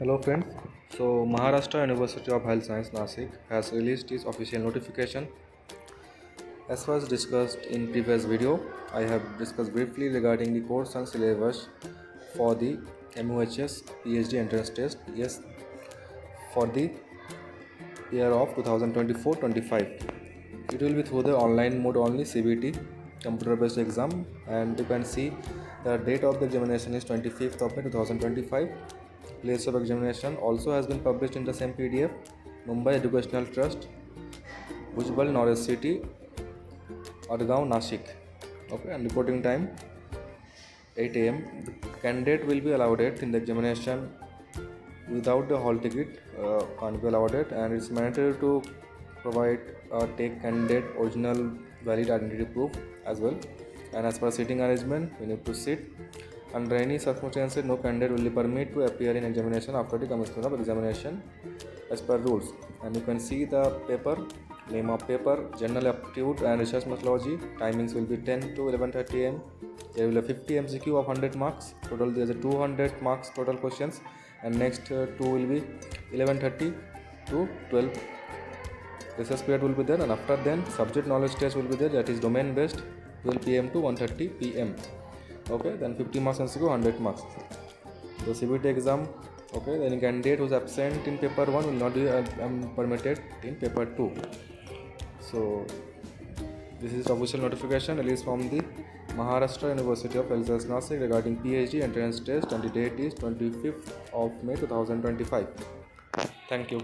Hello friends. So Maharashtra University of Health Science Nasik has released its official notification. As was discussed in previous video, I have discussed briefly regarding the course and syllabus for the MUHS Ph.D. entrance test. Yes, for the year of 2024-25. It will be through the online mode only, CBT, computer based exam, and you can see the date of the examination is 25th of May 2025. Place of examination also has been published in the same PDF. Mumbai Educational Trust, Bhujbal, North City, Adgaon, Nashik. Okay, and reporting time 8 a.m. The candidate will be allowed it in the examination without the hall ticket, can't be allowed it, and it's mandatory to provide take candidate original valid identity proof as well. And as per seating arrangement, we need to sit. Under any circumstances, no candidate will be permitted to appear in examination after the commencement of examination as per rules. And you can see the paper, name of paper, general aptitude and research methodology. Timings will be 10 to 11:30 am. There will be 50 MCQ of 100 marks. Total there is a 200 marks total questions, and next two will be 11:30 to 12. Recess period will be there, and after then subject knowledge test will be there, that is domain based, 12 pm to 1:30 pm. Okay, then 50 marks MCQ, 100 marks. The CBT exam, okay, then candidate who is absent in paper 1 will not be permitted in paper 2. So this is official notification released from the Maharashtra University of Health Science Nasik regarding PhD entrance test, and the date is 25th of May 2025. Thank you.